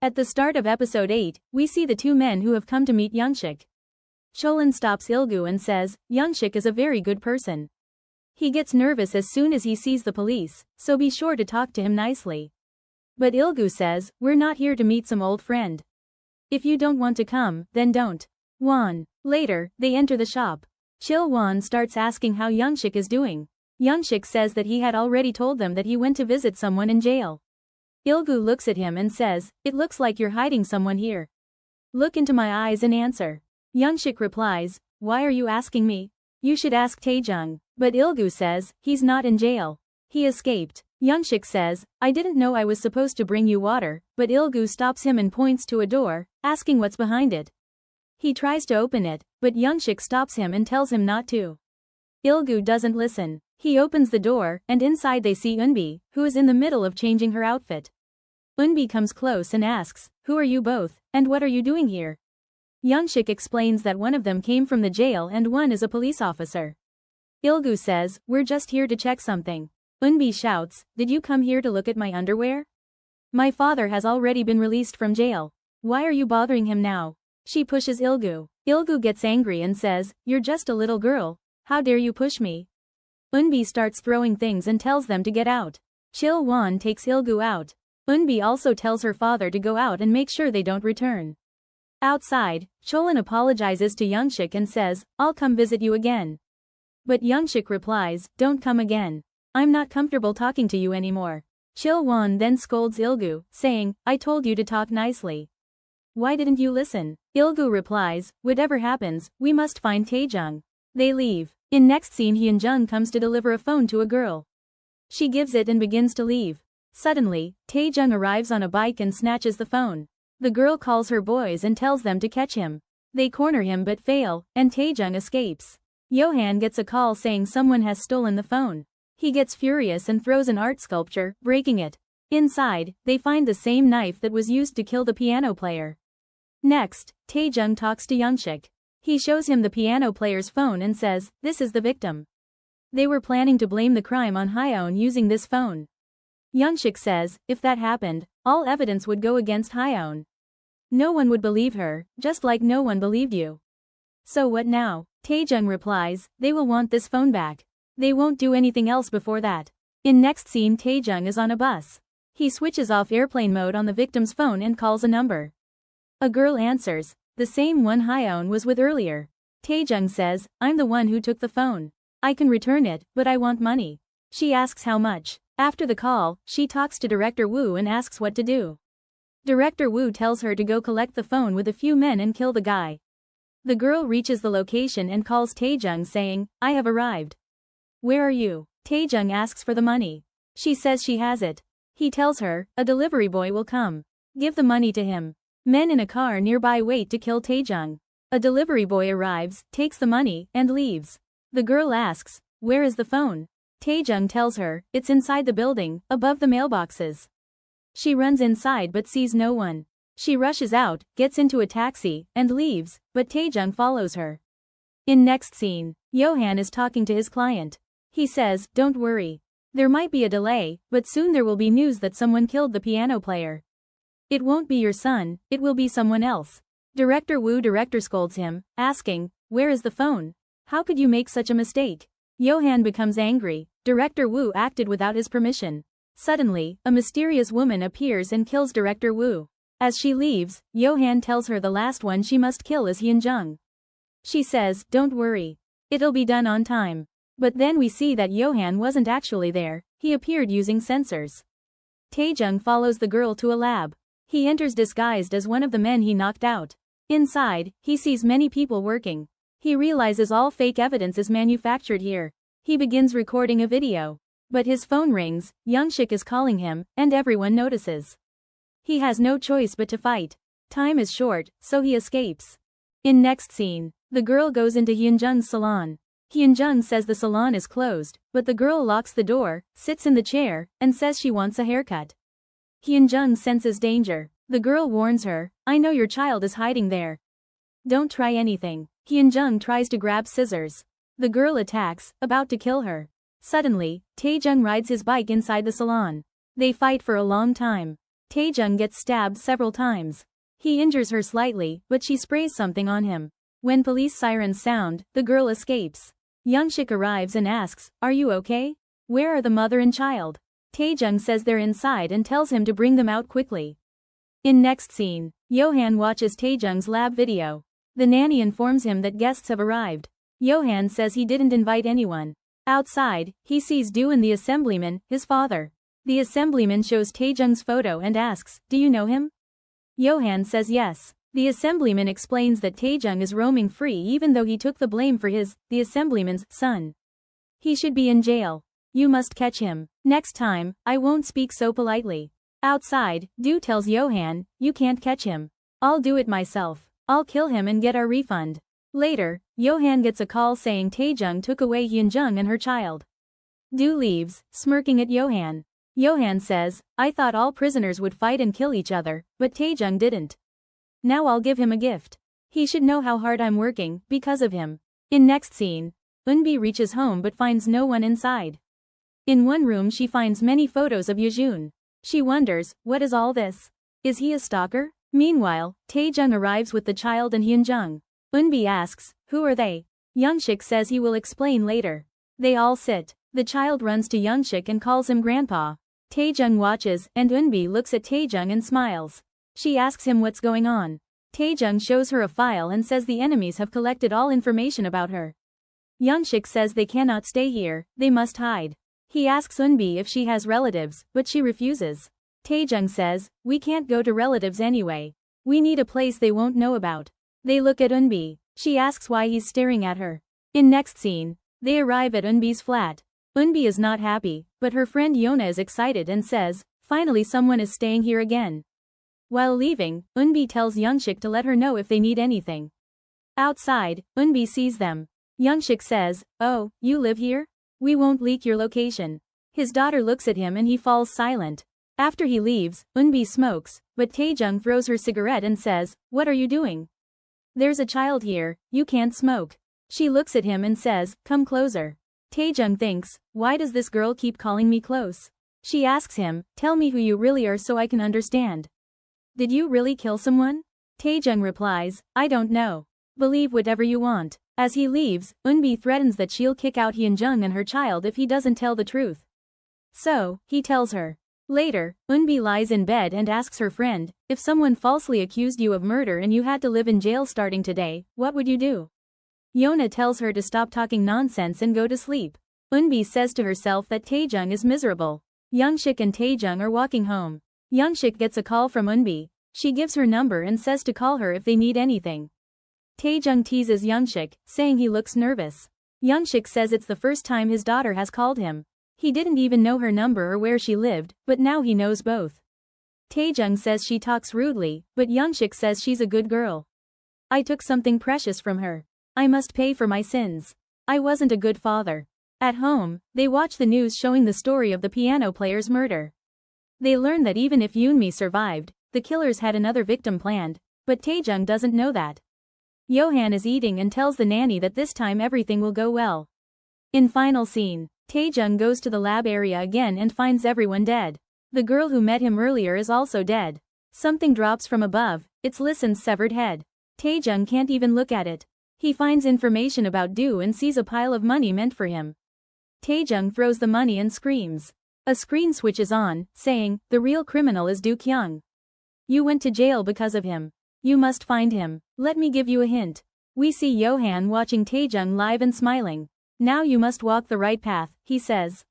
At the start of episode 8, we see the two men who have come to meet Youngshik. Cholin stops Ilgu and says, Youngshik is a very good person. He gets nervous as soon as he sees the police, so be sure to talk to him nicely. But Ilgu says, we're not here to meet some old friend. If you don't want to come, then don't. Later, they enter the shop. Chil-won starts asking how Youngshik is doing. Youngshik says that he had already told them that he went to visit someone in jail. Ilgu looks at him and says, it looks like you're hiding someone here. Look into my eyes and answer. Youngshik replies, why are you asking me? You should ask Taejung. But Ilgu says, he's not in jail. He escaped. Youngshik says, I didn't know I was supposed to bring you water, but Ilgu stops him and points to a door, asking what's behind it. He tries to open it, but Youngshik stops him and tells him not to. Ilgu doesn't listen. He opens the door, and inside they see Eunbi, who is in the middle of changing her outfit. Eunbi comes close and asks, who are you both, and what are you doing here? Youngshik explains that one of them came from the jail and one is a police officer. Ilgu says, we're just here to check something. Eunbi shouts, did you come here to look at my underwear? My father has already been released from jail. Why are you bothering him now? She pushes Ilgu. Ilgu gets angry and says, you're just a little girl. How dare you push me? Eunbi starts throwing things and tells them to get out. Chil-won takes Ilgu out. Eunbi also tells her father to go out and make sure they don't return. Outside, Cholin apologizes to Youngshik and says, I'll come visit you again. But Youngshik replies, don't come again. I'm not comfortable talking to you anymore. Chil-won then scolds Ilgu, saying, I told you to talk nicely. Why didn't you listen? Ilgu replies, whatever happens, we must find Taejung. They leave. In next scene Hyunjung comes to deliver a phone to a girl. She gives it and begins to leave. Suddenly, Taejung arrives on a bike and snatches the phone. The girl calls her boys and tells them to catch him. They corner him but fail, and Taejung escapes. Yohan gets a call saying someone has stolen the phone. He gets furious and throws an art sculpture, breaking it. Inside, they find the same knife that was used to kill the piano player. Next, Taejung talks to Youngshik. He shows him the piano player's phone and says, this is the victim. They were planning to blame the crime on Hyeon using this phone. Youngshik says, if that happened, all evidence would go against Hyeon. No one would believe her, just like no one believed you. So what now? Taejung replies, they will want this phone back. They won't do anything else before that. In next scene Taejung is on a bus. He switches off airplane mode on the victim's phone and calls a number. A girl answers, the same one Hyeon was with earlier. Taejung says, I'm the one who took the phone. I can return it, but I want money. She asks how much. After the call, she talks to Director Woo and asks what to do. Director Woo tells her to go collect the phone with a few men and kill the guy. The girl reaches the location and calls Taejung saying, I have arrived. Where are you? Taejung asks for the money. She says she has it. He tells her, a delivery boy will come. Give the money to him. Men in a car nearby wait to kill Taejung. A delivery boy arrives, takes the money, and leaves. The girl asks, where is the phone? Taejung tells her, it's inside the building, above the mailboxes. She runs inside but sees no one. She rushes out, gets into a taxi, and leaves, but Taejung follows her. In next scene, Yohan is talking to his client. He says, don't worry. There might be a delay, but soon there will be news that someone killed the piano player. It won't be your son, it will be someone else. Director Woo scolds him, asking, where is the phone? How could you make such a mistake? Yohan becomes angry. Director Woo acted without his permission. Suddenly, a mysterious woman appears and kills Director Woo. As she leaves, Yohan tells her the last one she must kill is Hyunjung. She says, don't worry. It'll be done on time. But then we see that Yohan wasn't actually there, he appeared using sensors. Taejung follows the girl to a lab. He enters disguised as one of the men he knocked out. Inside, he sees many people working. He realizes all fake evidence is manufactured here. He begins recording a video. But his phone rings, Youngshik is calling him, and everyone notices. He has no choice but to fight. Time is short, so he escapes. In next scene, the girl goes into Hyunjung's salon. Hyunjung says the salon is closed, but the girl locks the door, sits in the chair, and says she wants a haircut. Hyunjung senses danger. The girl warns her, I know your child is hiding there. Don't try anything. Hyunjung tries to grab scissors. The girl attacks, about to kill her. Suddenly, Taejung rides his bike inside the salon. They fight for a long time. Taejung gets stabbed several times. He injures her slightly, but she sprays something on him. When police sirens sound, the girl escapes. Youngshik arrives and asks, "Are you okay? Where are the mother and child?" Taejung says they're inside and tells him to bring them out quickly. In next scene, Johan watches Taejung's lab video. The nanny informs him that guests have arrived. Johan says he didn't invite anyone. Outside, he sees Do and the assemblyman, his father. The assemblyman shows Taejung's photo and asks, "Do you know him?" Johan says yes. The assemblyman explains that Taejung is roaming free even though he took the blame for the assemblyman's, son. He should be in jail. You must catch him. Next time, I won't speak so politely. Outside, Do tells Johan, "You can't catch him. I'll do it myself. I'll kill him and get our refund." Later, Johan gets a call saying Taejung took away Hyunjung and her child. Do leaves, smirking at Johan. Johan says, "I thought all prisoners would fight and kill each other, but Taejung didn't. Now I'll give him a gift. He should know how hard I'm working, because of him." In next scene, Eunbi reaches home but finds no one inside. In one room she finds many photos of Yejun. She wonders, what is all this? Is he a stalker? Meanwhile, Taejung arrives with the child and Hyunjung. Eunbi asks, "Who are they?" Youngshik says he will explain later. They all sit. The child runs to Youngshik and calls him grandpa. Taejung watches, and Eunbi looks at Taejung and smiles. She asks him what's going on. Taejung shows her a file and says the enemies have collected all information about her. Youngshik says they cannot stay here, they must hide. He asks Eunbi if she has relatives, but she refuses. Taejung says, "We can't go to relatives anyway. We need a place they won't know about." They look at Eunbi. She asks why he's staring at her. In next scene, they arrive at Eunbi's flat. Eunbi is not happy, but her friend Yona is excited and says, "Finally someone is staying here again." While leaving, Eunbi tells Youngshik to let her know if they need anything. Outside, Eunbi sees them. Youngshik says, "Oh, you live here? We won't leak your location." His daughter looks at him and he falls silent. After he leaves, Eunbi smokes, but Taejung throws her cigarette and says, "What are you doing? There's a child here, you can't smoke." She looks at him and says, "Come closer." Taejung thinks, why does this girl keep calling me close? She asks him, "Tell me who you really are so I can understand. Did you really kill someone?" Taejung replies, "I don't know. Believe whatever you want." As he leaves, Eunbi threatens that she'll kick out Hyunjung and her child if he doesn't tell the truth. So, he tells her. Later, Eunbi lies in bed and asks her friend, "If someone falsely accused you of murder and you had to live in jail starting today, what would you do?" Yona tells her to stop talking nonsense and go to sleep. Eunbi says to herself that Taejung is miserable. Youngshik and Taejung are walking home. Youngshik gets a call from Eunbi. She gives her number and says to call her if they need anything. Taejung teases Youngshik, saying he looks nervous. Youngshik says it's the first time his daughter has called him. He didn't even know her number or where she lived, but now he knows both. Taejung says she talks rudely, but Youngshik says she's a good girl. "I took something precious from her. I must pay for my sins. I wasn't a good father." At home, they watch the news showing the story of the piano player's murder. They learn that even if Yoonmi survived, the killers had another victim planned, but Taejung doesn't know that. Johan is eating and tells the nanny that this time everything will go well. In final scene, Taejung goes to the lab area again and finds everyone dead. The girl who met him earlier is also dead. Something drops from above, it's Lisan's severed head. Taejung can't even look at it. He finds information about Do and sees a pile of money meant for him. Taejung throws the money and screams. A screen switches on, saying, "The real criminal is Do Kyung. You went to jail because of him. You must find him. Let me give you a hint." We see Johan watching Taejung live and smiling. "Now you must walk the right path," he says.